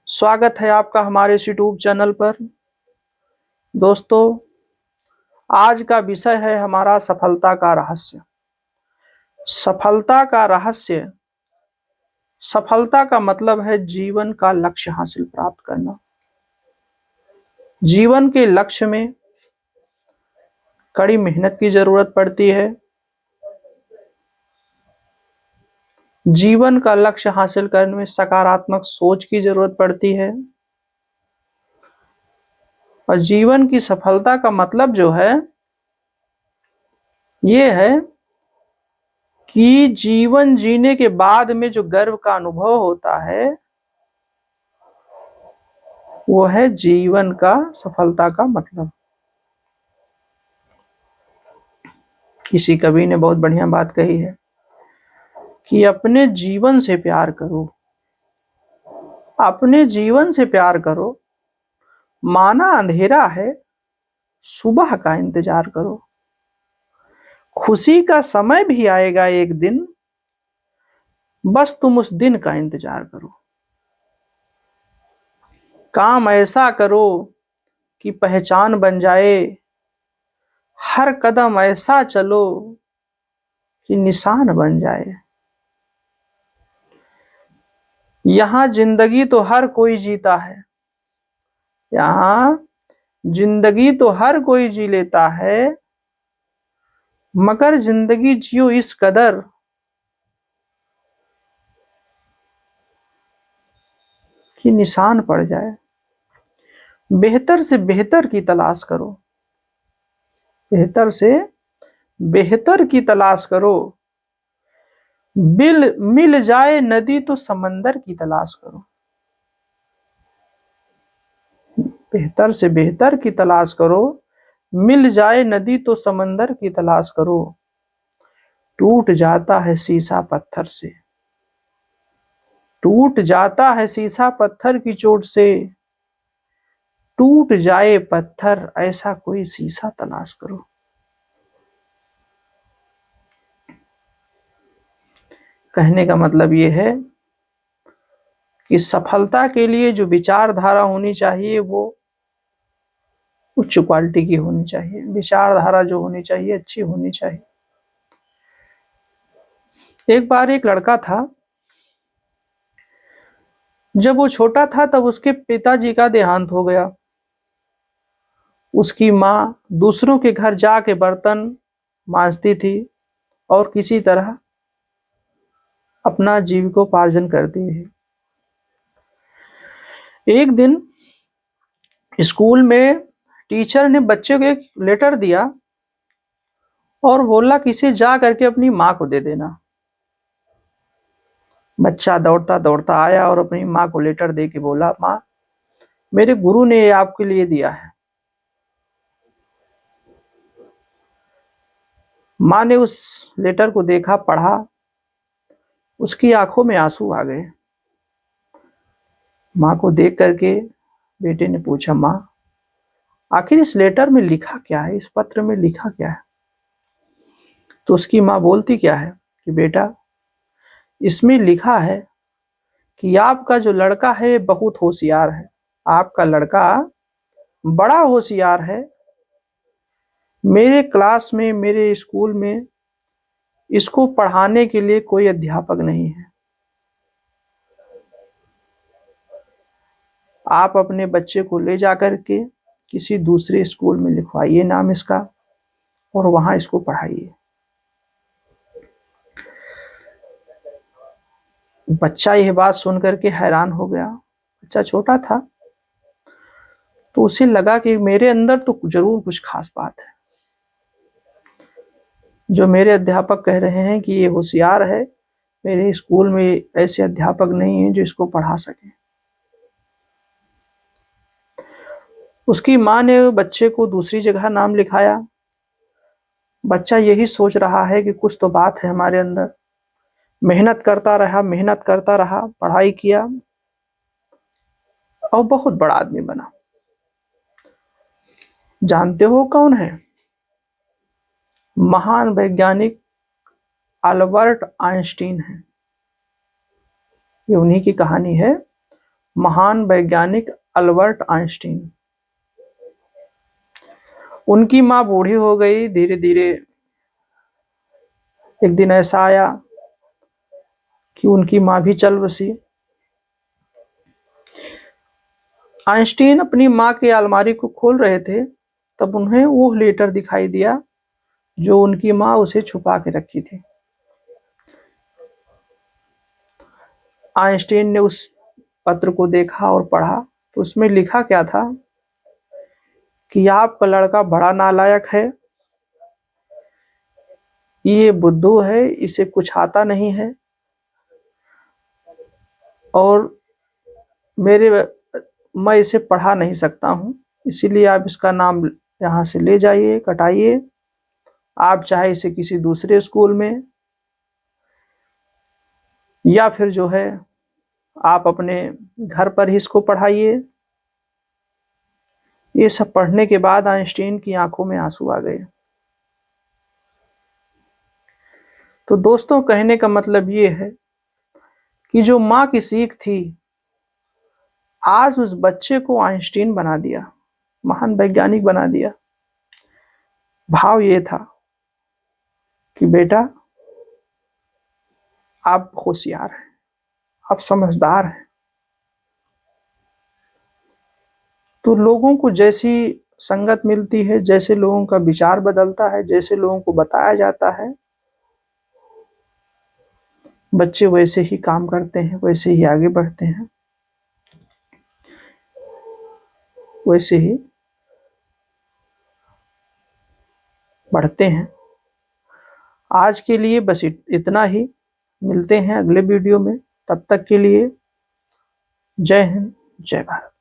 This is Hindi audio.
स्वागत है आपका हमारे इस यूट्यूब चैनल पर। दोस्तों, आज का विषय है हमारा सफलता का रहस्य। सफलता का रहस्य, सफलता का मतलब है जीवन का लक्ष्य हासिल प्राप्त करना। जीवन के लक्ष्य में कड़ी मेहनत की जरूरत पड़ती है। जीवन का लक्ष्य हासिल करने में सकारात्मक सोच की जरूरत पड़ती है। और जीवन की सफलता का मतलब जो है ये है कि जीवन जीने के बाद में जो गर्व का अनुभव होता है वो है जीवन का सफलता का मतलब। किसी कवि ने बहुत बढ़िया बात कही है कि अपने जीवन से प्यार करो, अपने जीवन से प्यार करो, माना अंधेरा है सुबह का इंतजार करो। खुशी का समय भी आएगा एक दिन, बस तुम उस दिन का इंतजार करो। काम ऐसा करो कि पहचान बन जाए, हर कदम ऐसा चलो कि निशान बन जाए। यहां जिंदगी तो हर कोई जीता है, यहां जिंदगी तो हर कोई जी लेता है, मगर जिंदगी जियो इस कदर कि निशान पड़ जाए। बेहतर से बेहतर की तलाश करो, बेहतर से बेहतर की तलाश करो। मिल जाए नदी तो समंदर की तलाश करो। बेहतर से बेहतर की तलाश करो, मिल जाए नदी तो समंदर की तलाश करो। टूट जाता है शीशा पत्थर से, टूट जाता है शीशा पत्थर की चोट से। टूट जाए पत्थर ऐसा कोई शीशा तलाश करो। कहने का मतलब ये है कि सफलता के लिए जो विचारधारा होनी चाहिए वो उच्च क्वालिटी की होनी चाहिए। विचारधारा जो होनी चाहिए अच्छी होनी चाहिए। एक बार एक लड़का था, जब वो छोटा था तब उसके पिताजी का देहांत हो गया। उसकी माँ दूसरों के घर जाके बर्तन मांजती थी और किसी तरह अपना जीविकोपार्जन करती है। एक दिन स्कूल में टीचर ने बच्चे को एक लेटर दिया और बोला कि इसे जा करके अपनी माँ को दे देना। बच्चा दौड़ता दौड़ता आया और अपनी माँ को लेटर दे के बोला, माँ मेरे गुरु ने ये आपके लिए दिया है। माँ ने उस लेटर को देखा, पढ़ा, उसकी आंखों में आंसू आ गए। माँ को देख करके बेटे ने पूछा, माँ आखिर इस लेटर में लिखा क्या है, इस पत्र में लिखा क्या है? तो उसकी माँ बोलती क्या है कि बेटा इसमें लिखा है कि आपका जो लड़का है बहुत होशियार है, आपका लड़का बड़ा होशियार है। मेरे क्लास में, मेरे स्कूल में इसको पढ़ाने के लिए कोई अध्यापक नहीं है। आप अपने बच्चे को ले जाकर के किसी दूसरे स्कूल में लिखवाइए नाम इसका और वहां इसको पढ़ाइए। बच्चा यह बात सुन करके हैरान हो गया। बच्चा छोटा था तो उसे लगा कि मेरे अंदर तो जरूर कुछ खास बात है, जो मेरे अध्यापक कह रहे हैं कि ये होशियार है। मेरे स्कूल में ऐसे अध्यापक नहीं है जो इसको पढ़ा सके। उसकी माँ ने बच्चे को दूसरी जगह नाम लिखाया। बच्चा यही सोच रहा है कि कुछ तो बात है हमारे अंदर। मेहनत करता रहा, मेहनत करता रहा, पढ़ाई किया और बहुत बड़ा आदमी बना। जानते हो कौन है? महान वैज्ञानिक अल्बर्ट आइंस्टीन है। ये उन्हीं की कहानी है। महान वैज्ञानिक अल्बर्ट आइंस्टीन। उनकी माँ बूढ़ी हो गई धीरे धीरे। एक दिन ऐसा आया कि उनकी माँ भी चल बसी। आइंस्टीन अपनी माँ की अलमारी को खोल रहे थे, तब उन्हें वो लेटर दिखाई दिया जो उनकी माँ उसे छुपा के रखी थी। आइंस्टीन ने उस पत्र को देखा और पढ़ा, तो उसमें लिखा क्या था कि आपका लड़का बड़ा नालायक है, ये बुद्धू है, इसे कुछ आता नहीं है, और मैं इसे पढ़ा नहीं सकता हूँ, इसीलिए आप इसका नाम यहाँ से ले जाइए, कटाइए। आप चाहे इसे किसी दूसरे स्कूल में, या फिर जो है आप अपने घर पर ही इसको पढ़ाइए। ये सब पढ़ने के बाद आइंस्टीन की आंखों में आंसू आ गए। तो दोस्तों, कहने का मतलब ये है कि जो माँ की सीख थी, आज उस बच्चे को आइंस्टीन बना दिया, महान वैज्ञानिक बना दिया। भाव ये था कि बेटा, आप होशियार हैं, आप समझदार हैं। तो लोगों को जैसी संगत मिलती है, जैसे लोगों का विचार बदलता है, जैसे लोगों को बताया जाता है, बच्चे वैसे ही काम करते हैं, वैसे ही आगे बढ़ते हैं, वैसे ही बढ़ते हैं। आज के लिए बस इतना ही। मिलते हैं अगले वीडियो में। तब तक के लिए जय हिंद, जय भारत।